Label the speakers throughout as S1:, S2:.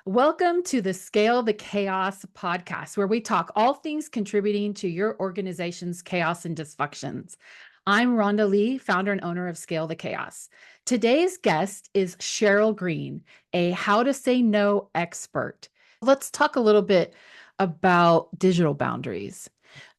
S1: Welcome to the Scale the Chaos podcast, where we talk all things contributing to your organization's chaos and dysfunctions. I'm Rhonda Lee, founder and owner of Scale the Chaos. Today's guest is Sheryl Green, a how to say no expert. Let's talk a little bit about digital boundaries.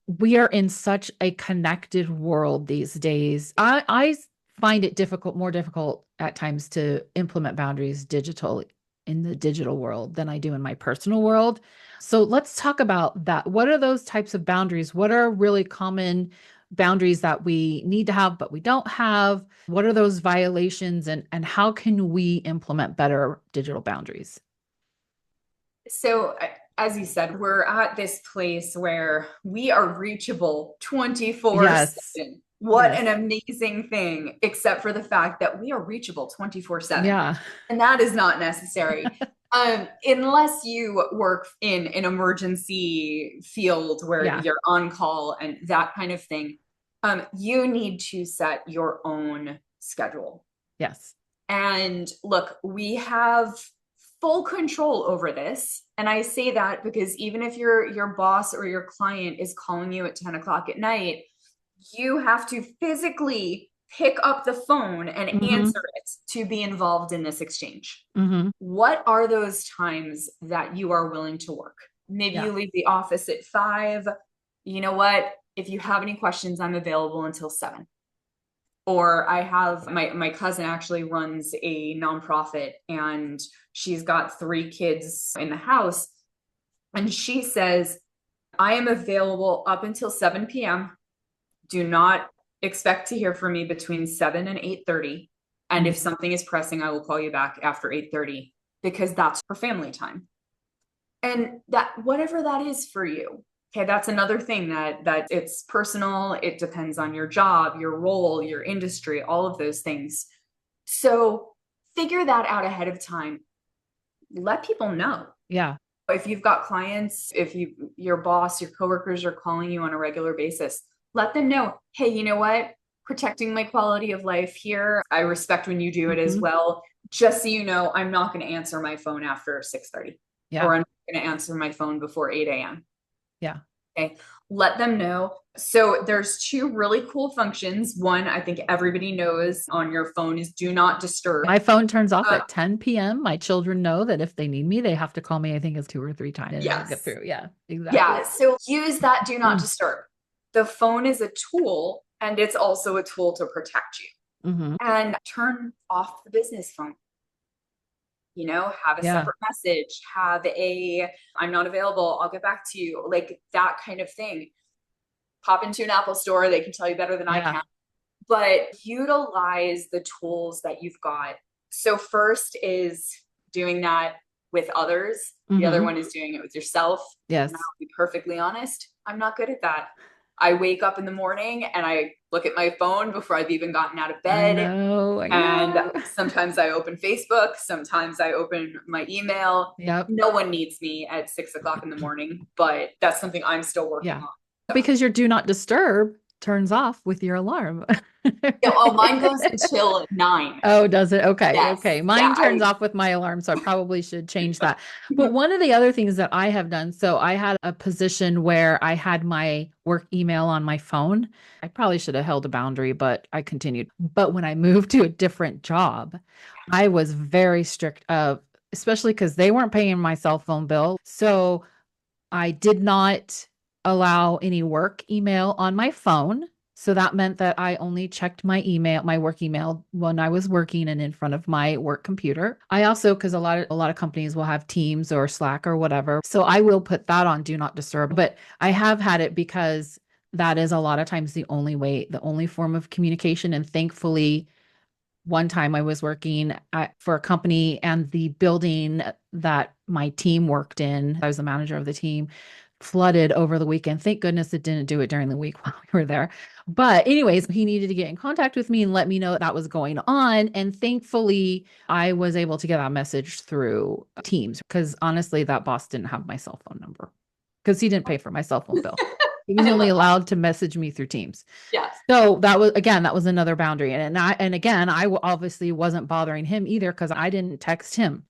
S1: We are in such a connected world these days. I find it more difficult at times to implement boundaries digitally in the digital world than I do in my personal world. So let's talk about that. What are those types of boundaries? What are really common boundaries that we need to have, but we don't have? What are those violations and how can we implement better digital boundaries?
S2: So, as you said, we're at this place where we are reachable 24
S1: Yes.
S2: 7. What
S1: Yes.
S2: an amazing thing, except for the fact that we are reachable 24 7.
S1: Yeah.
S2: And that is not necessary. Unless you work in an emergency field where
S1: Yeah.
S2: you're on call and that kind of thing, you need to set your own schedule.
S1: Yes.
S2: And look, we have full control over this. And I say that because even if your boss or your client is calling you at 10 o'clock at night, you have to physically pick up the phone and
S1: Mm-hmm.
S2: answer it to be involved in this exchange.
S1: Mm-hmm.
S2: What are those times that you are willing to work? Maybe
S1: Yeah.
S2: you leave the office at 5. You know what? If you have any questions, I'm available until 7. Or I have my cousin actually runs a nonprofit and she's got 3 kids in the house. And she says, I am available up until 7 p.m. Do not expect to hear from me between 7 and 8:30. And if
S1: Mm-hmm.
S2: something is pressing, I will call you back after 8:30 because that's for family time. And that whatever that is for you. Okay, that's another thing that it's personal, it depends on your job, your role, your industry, all of those things. So figure that out ahead of time. Let people know.
S1: Yeah.
S2: If you've got clients, if your boss, your coworkers are calling you on a regular basis, let them know, hey, you know what? Protecting my quality of life here. I respect when you do it as
S1: Mm-hmm.
S2: well. Just so you know, I'm not going to answer my phone after 6:30,
S1: Yeah.
S2: or I'm not going to answer my phone before 8 a.m.
S1: Yeah.
S2: Okay. Let them know. So there's 2 really cool functions. One, I think everybody knows on your phone is do not disturb.
S1: My phone turns off
S2: Uh,
S1: at 10 p.m. My children know that if they need me, they have to call me. I think it's 2 or 3 times and I'll get
S2: yes.
S1: through. Yeah,
S2: Yeah.
S1: exactly.
S2: So use that do not
S1: Mm.
S2: disturb. The phone is a tool and it's also a tool to protect you.
S1: Mm-hmm.
S2: And turn off the business phone. Have a
S1: Yeah.
S2: separate message, have I'm not available, I'll get back to you, like that kind of thing. Pop into an Apple store, they can tell you better than I
S1: Yeah.
S2: can. But utilize the tools that you've got. So first is doing that with others. The other
S1: Mm-hmm.
S2: one is doing it with yourself. And
S1: Yes.
S2: I'll be perfectly honest, I'm not good at that. I wake up in the morning and I look at my phone before I've even gotten out of
S1: I
S2: bed.
S1: know. I
S2: And
S1: know.
S2: sometimes I open Facebook, sometimes I open my email.
S1: Yep.
S2: No one needs me at 6 o'clock in the morning, but that's something I'm still working
S1: Yeah.
S2: on. So,
S1: Because your do not disturb turns off with your alarm.
S2: yeah, oh, mine goes until 9.
S1: Oh, does it? Okay.
S2: Yes.
S1: Okay.
S2: Yeah.
S1: Mine turns off with my alarm, so I probably should change that. But one of the other things that I have done, so I had a position where I had my work email on my phone. I probably should have held a boundary, but I continued. But when I moved to a different job, I was very strict of, especially because they weren't paying my cell phone bill. So I did not allow any work email on my phone. So that meant that I only checked my work email when I was working and in front of my work computer. I also, because a lot of companies will have Teams or Slack or whatever. So I will put that on do not disturb. But I have had it because that is a lot of times the only form of communication. And thankfully, one time I was working for a company and the building that my team worked in, I was the manager of the team, flooded over the weekend. Thank goodness it didn't do it during the week while we were there. But anyways, he needed to get in contact with me and let me know that was going on. And thankfully, I was able to get that message through Teams because honestly, that boss didn't have my cell phone number because he didn't pay for my cell phone bill. He was
S2: I
S1: only
S2: love that.
S1: allowed to message me through Teams.
S2: Yes.
S1: So that was another boundary. And again, I obviously wasn't bothering him either because I didn't text him.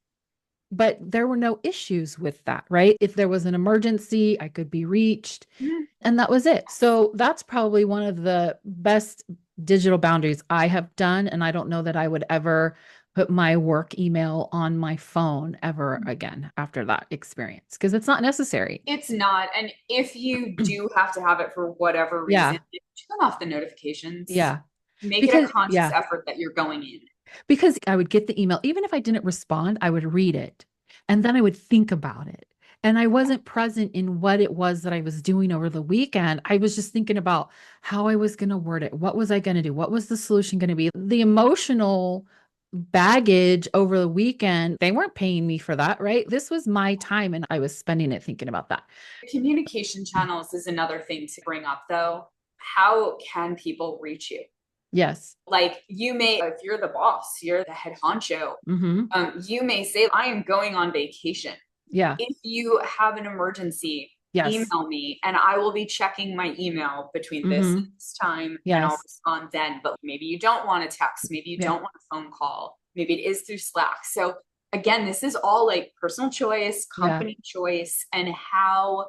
S1: but there were no issues with that, right? If there was an emergency, I could be reached,
S2: Mhm.
S1: and that was it. So that's probably one of the best digital boundaries I have done. And I don't know that I would ever put my work email on my phone ever again after that experience because it's not necessary.
S2: It's not. And if you do have to have it for whatever reason,
S1: Yeah.
S2: turn off the notifications.
S1: Yeah.
S2: Make it a
S1: Because,
S2: conscious
S1: yeah,
S2: effort that you're going in.
S1: because I would get the email, even if I didn't respond, I would read it and then I would think about it. And I wasn't present in what it was that I was doing over the weekend. I was just thinking about how I was going to word it. What was I going to do? What was the solution going to be? The emotional baggage over the weekend, they weren't paying me for that, right? This was my time and I was spending it thinking about that.
S2: Communication channels is another thing to bring up, though. How can people reach you?
S1: Yes.
S2: Like, you may, if you're the boss, you're the head honcho,
S1: Hmm.
S2: you may say, I am going on vacation.
S1: Yeah.
S2: If you have an emergency,
S1: Yes.
S2: email me and I will be checking my email between this and
S1: Hmm.
S2: this time and I'll
S1: Yes.
S2: respond then. But maybe you don't want a text, maybe you
S1: Yeah.
S2: don't want a phone call, maybe it is through Slack. So again, this is all like personal choice,
S1: Yeah.
S2: company choice, and how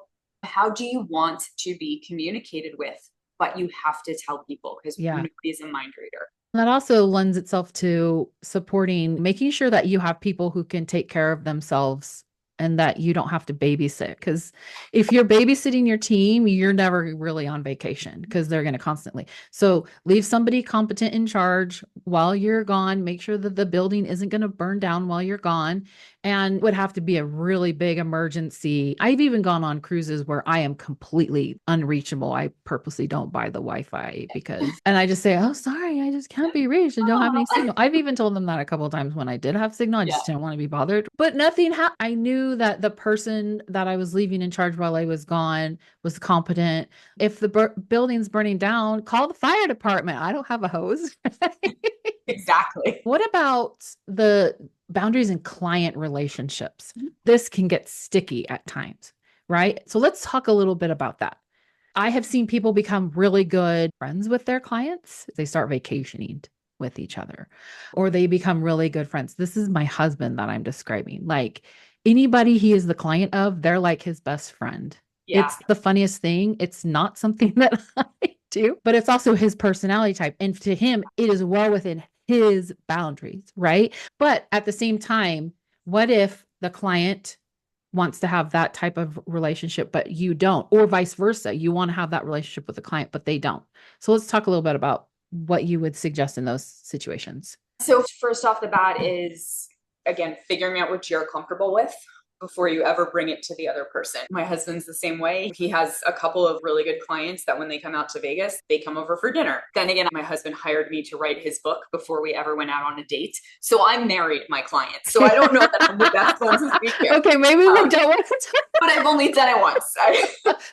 S2: do you want to be communicated with? But you have to tell people because
S1: Yeah.
S2: nobody's a mind reader.
S1: That also lends itself to supporting, making sure that you have people who can take care of themselves and that you don't have to babysit. Because if you're babysitting your team, you're never really on vacation because they're going to constantly. So leave somebody competent in charge while you're gone. Make sure that the building isn't going to burn down while you're gone. And it would have to be a really big emergency. I've even gone on cruises where I am completely unreachable. I purposely don't buy the Wi-Fi because, and I just say, "Oh, sorry, I just can't be reached. I don't have any
S2: Oh,
S1: signal." I've even told them that a couple of times when I did have signal. I
S2: yeah.
S1: just didn't want to be bothered. But nothing happened. I knew that the person that I was leaving in charge while I was gone was competent. If the building's burning down, call the fire department. I don't have a hose.
S2: Exactly.
S1: What about the boundaries in client relationships? This can get sticky at times, right? So let's talk a little bit about that. I have seen people become really good friends with their clients. They start vacationing with each other, or they become really good friends. This is my husband that I'm describing. Like anybody he is the client of, they're like his best friend.
S2: Yeah.
S1: It's the funniest thing. It's not something that I do, but it's also his personality type. And to him, it is well within his boundaries, right? But at the same time, what if the client wants to have that type of relationship, but you don't, or vice versa? You want to have that relationship with the client, but they don't. So let's talk a little bit about what you would suggest in those situations.
S2: So first off the bat is, again, figuring out what you're comfortable with before you ever bring it to the other person. My husband's the same way. He has a couple of really good clients that when they come out to Vegas, they come over for dinner. Then again, my husband hired me to write his book before we ever went out on a date. So I married my clients. So I don't know that I'm the best one to speak here.
S1: Okay, maybe we don't want to talk.
S2: But I've only done it once.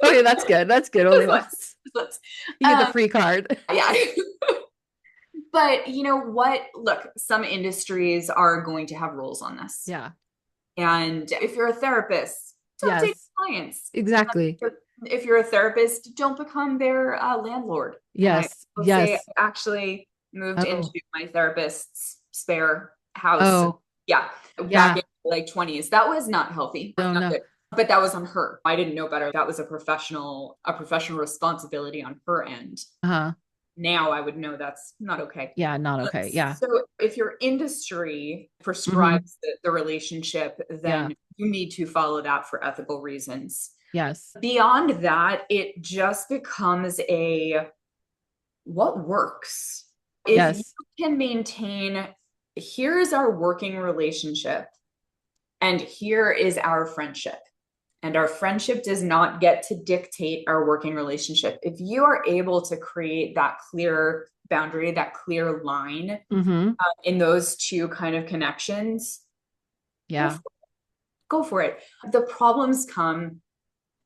S1: Okay, that's good. That's good. Only once.
S2: once.
S1: You get the free card.
S2: Yeah. But you know what? Look, some industries are going to have rules on this.
S1: Yeah.
S2: And if you're a therapist, don't date
S1: Yes.
S2: clients.
S1: Exactly.
S2: If you're a therapist, don't become their landlord. And I
S1: Yes.
S2: will say, I
S1: Yes.
S2: actually moved into
S1: Oh.
S2: my therapist's spare house.
S1: Oh.
S2: Yeah, back
S1: Yeah.
S2: in like 20s. That was not healthy.
S1: Oh
S2: Not
S1: no.
S2: good. But that was on her. I didn't know better. That was a professional responsibility on her end.
S1: Uh-huh.
S2: Now I would know that's not okay.
S1: Yeah, not okay. Yeah.
S2: So if your industry
S1: Hmm.
S2: prescribes the relationship,
S1: Yeah.
S2: then you need to follow that for ethical reasons.
S1: Yes.
S2: Beyond that, it just becomes a what works. If you
S1: Yes.
S2: can maintain, here is our working relationship, and here is our friendship. And our friendship does not get to dictate our working relationship. If you are able to create that clear boundary, that clear line
S1: Hmm.
S2: in those two kind of connections, go
S1: Yeah.
S2: for it. Go for it. The problems come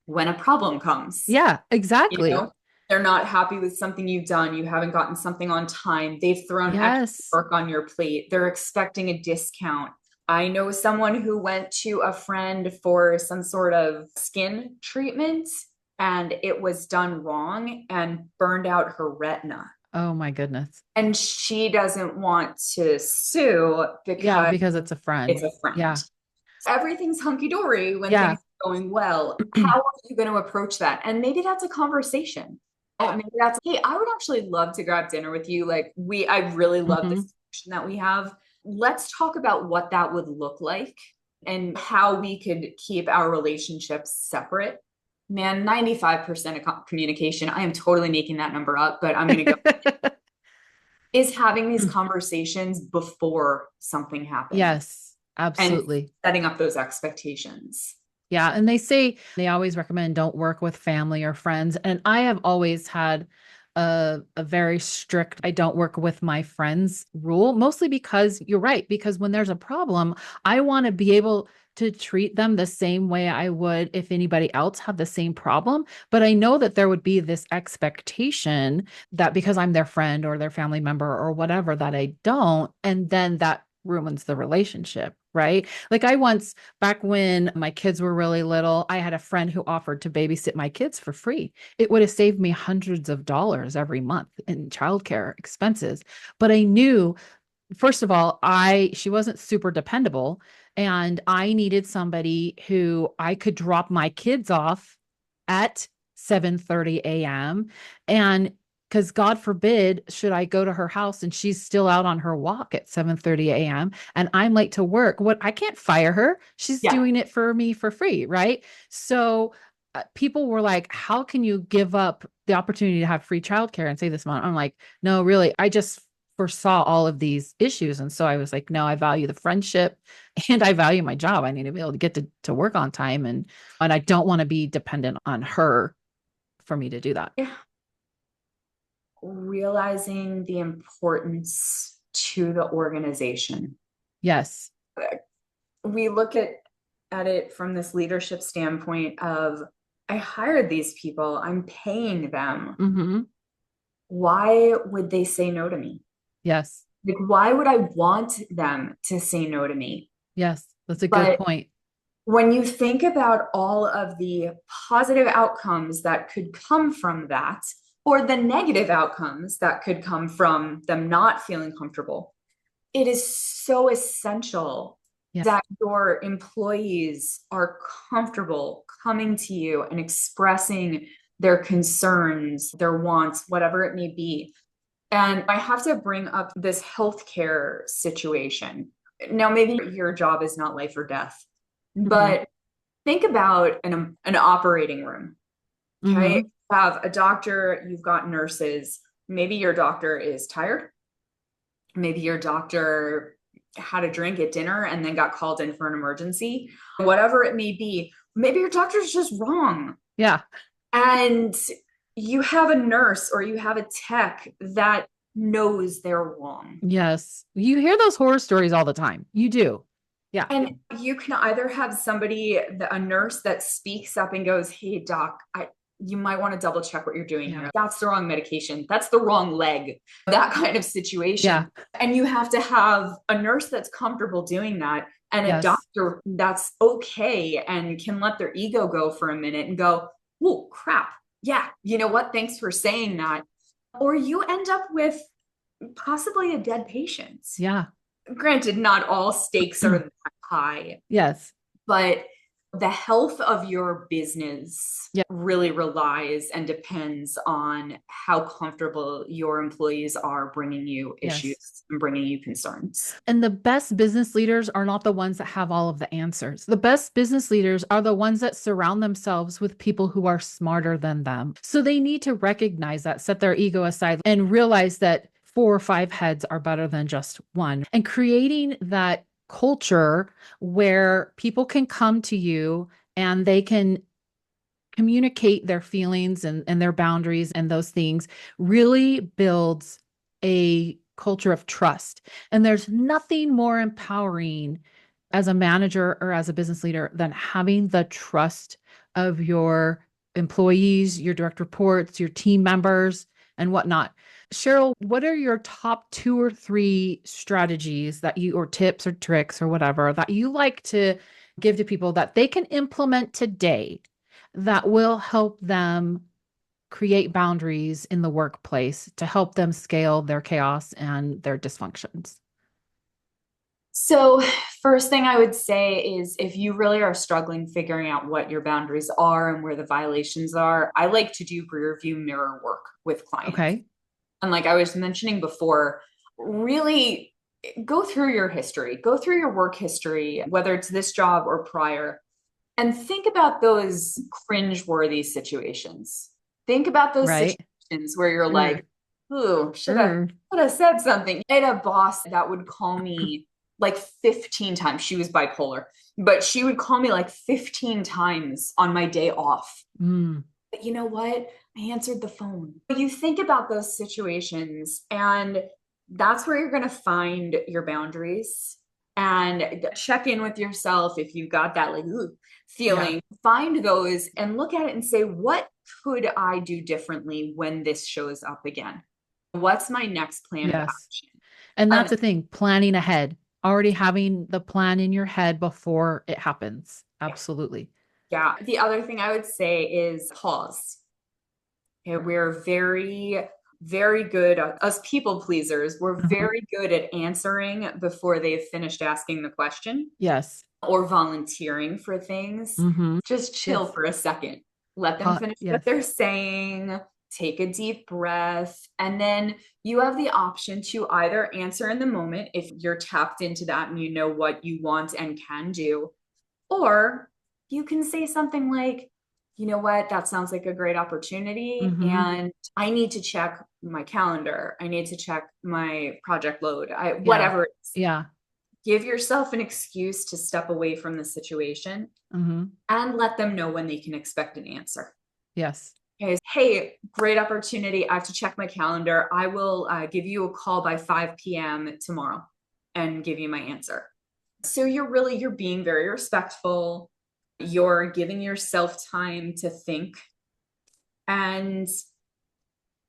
S2: when a problem comes.
S1: Yeah,
S2: You
S1: exactly.
S2: know, they're not happy with something you've done. You haven't gotten something on time. They've thrown extra
S1: Yes.
S2: work on your plate. They're expecting a discount. I know someone who went to a friend for some sort of skin treatment and it was done wrong and burned out her retina.
S1: Oh my goodness.
S2: And she doesn't want to sue
S1: Yeah,
S2: because
S1: because it's a
S2: it's
S1: friend.
S2: a friend.
S1: Yeah.
S2: Everything's hunky-dory when
S1: Yeah.
S2: things are going well. How are you going to approach that? And maybe that's a conversation. Maybe that's, hey, I would actually love to grab dinner with you. Like I really love this
S1: Hmm.
S2: discussion that we have. Let's talk about what that would look like and how we could keep our relationships separate. Man, 95% of communication, I am totally making that number up, but I'm going to go, is having these conversations before something happens
S1: Yes,
S2: and
S1: absolutely.
S2: setting up those expectations.
S1: Yeah. And they say they always recommend don't work with family or friends. And I have always had a very strict, I don't work with my friends rule, mostly because you're right. Because when there's a problem, I want to be able to treat them the same way I would if anybody else had the same problem. But I know that there would be this expectation that because I'm their friend or their family member or whatever, that I don't. And then that ruins the relationship. Right. Like I once, back when my kids were really little, I had a friend who offered to babysit my kids for free. It would have saved me hundreds of dollars every month in childcare expenses. But I knew, first of all, she wasn't super dependable, and I needed somebody who I could drop my kids off at 7:30 a.m. and because God forbid, should I go to her house and she's still out on her walk at 7:30 a.m. and I'm late to work. What, I can't fire her. She's
S2: Yeah.
S1: doing it for me for free, right? So people were like, how can you give up the opportunity to have free childcare and say this amount? I'm like, no, really, I just foresaw all of these issues. And so I was like, no, I value the friendship and I value my job. I need to be able to get to work on time. And I don't want to be dependent on her for me to do that.
S2: Yeah. Realizing the importance to the organization.
S1: Yes.
S2: We look at it from this leadership standpoint of I hired these people, I'm paying them.
S1: Hmm.
S2: Why would they say no to me?
S1: Yes.
S2: Like, why would I want them to say no to me?
S1: Yes. That's a good
S2: But
S1: point.
S2: when you think about all of the positive outcomes that could come from that, or the negative outcomes that could come from them not feeling comfortable, it is so essential
S1: Yes.
S2: that your employees are comfortable coming to you and expressing their concerns, their wants, whatever it may be. And I have to bring up this healthcare situation. Now, maybe your job is not life or death,
S1: Hmm.
S2: but think about an operating room. Okay.
S1: Hmm.
S2: You have a doctor, you've got nurses. Maybe your doctor is tired. Maybe your doctor had a drink at dinner and then got called in for an emergency. Whatever it may be, maybe your doctor's just wrong.
S1: Yeah.
S2: And you have a nurse or you have a tech that knows they're wrong.
S1: Yes. You hear those horror stories all the time. You do. Yeah.
S2: And you can either have somebody, a nurse that speaks up and goes, hey, doc, you might want to double check what you're doing
S1: Yeah.
S2: here. That's the wrong medication. That's the wrong leg, that kind of situation.
S1: Yeah.
S2: And you have to have a nurse that's comfortable doing that and a
S1: Yes.
S2: doctor that's okay and can let their ego go for a minute and go, oh, crap. Yeah, you know what? Thanks for saying that. Or you end up with possibly a dead patient.
S1: Yeah.
S2: Granted, not all stakes are that high,
S1: Yes.
S2: but the health of your business
S1: Yeah.
S2: really relies and depends on how comfortable your employees are bringing you issues
S1: Yes.
S2: and bringing you concerns.
S1: And the best business leaders are not the ones that have all of the answers. The best business leaders are the ones that surround themselves with people who are smarter than them. So they need to recognize that, set their ego aside, and realize that 4 or 5 heads are better than just one. And creating that culture where people can come to you and they can communicate their feelings and their boundaries and those things really builds a culture of trust. And there's nothing more empowering as a manager or as a business leader than having the trust of your employees, your direct reports, your team members, and whatnot. Sheryl, what are your top 2 or 3 strategies that you, or tips or tricks or whatever, that you like to give to people that they can implement today that will help them create boundaries in the workplace to help them scale their chaos and their dysfunctions?
S2: So, first thing I would say is if you really are struggling figuring out what your boundaries are and where the violations are, I like to do rear view mirror work with clients.
S1: Okay.
S2: And like I was mentioning before, really go through your history, go through your work history, whether it's this job or prior, and think about those cringe-worthy situations. Think about those
S1: Right.
S2: situations where you're
S1: Mm,
S2: like, ooh,
S1: mm.
S2: should have said something. I had a boss that would call me like 15 times. She was bipolar, but she would call me like 15 times on my day off.
S1: Mm.
S2: But you know what? I answered the phone. You think about those situations, and that's where you're going to find your boundaries and check in with yourself if you've got that like ooh,
S1: Yeah.
S2: feeling. Find those and look at it and say, what could I do differently when this shows up again? What's my next plan of
S1: Yes.
S2: action?
S1: And that's
S2: And
S1: the thing, planning ahead, already having the plan in your head before it happens.
S2: yeah,
S1: Absolutely.
S2: yeah. The other thing I would say is pause. Okay, we're very good, us people pleasers, we're
S1: Mhm.
S2: very good at answering before they've finished asking the question
S1: Yes.
S2: or volunteering for things.
S1: Hmm.
S2: Just chill
S1: Yes.
S2: for a second. Let them finish what
S1: Yes.
S2: they're saying. Take a deep breath. And then you have the option to either answer in the moment if you're tapped into that and you know what you want and can do, or you can say something like, you know what, that sounds like a great opportunity.
S1: Hmm.
S2: And I need to check my calendar. I need to check my project load.
S1: Yeah.
S2: Whatever it is.
S1: Yeah.
S2: Give yourself an excuse to step away from the situation
S1: Hmm.
S2: and let them know when they can expect an answer.
S1: Yes.
S2: Okay, hey, great opportunity. I have to check my calendar. I will give you a call by 5 p.m. tomorrow and give you my answer. So you're being very respectful. You're giving yourself time to think, and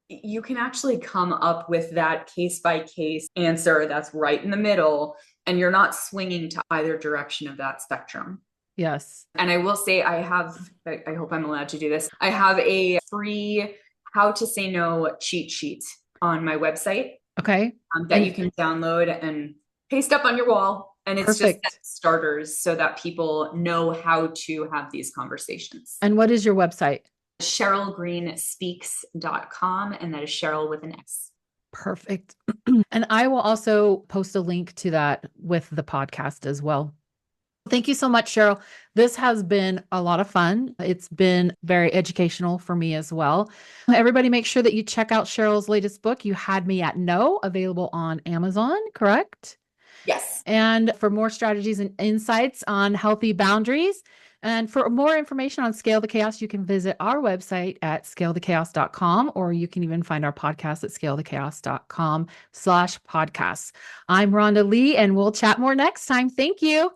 S2: you can actually come up with that case by case answer that's right in the middle, and you're not swinging to either direction of that spectrum.
S1: Yes.
S2: And I will say, I hope I'm allowed to do this. I have a free how to say no cheat sheet on my website
S1: Okay.
S2: that you
S1: And
S2: can download and paste up on your wall. And it's just
S1: perfect.
S2: starters so that people know how to have these conversations.
S1: And what is your website?
S2: SherylGreenSpeaks.com, and that is Sheryl with an S.
S1: Perfect. And I will also post a link to that with the podcast as well. Thank you so much, Sheryl. This has been a lot of fun. It's been very educational for me as well. Everybody, make sure that you check out Cheryl's latest book, You Had Me at No, available on Amazon, correct?
S2: Yes.
S1: And for more strategies and insights on healthy boundaries. And for more information on Scale the Chaos, you can visit our website at scalethechaos.com, or you can even find our podcast at scalethechaos.com/podcasts. I'm Rhonda Lee, and we'll chat more next time. Thank you.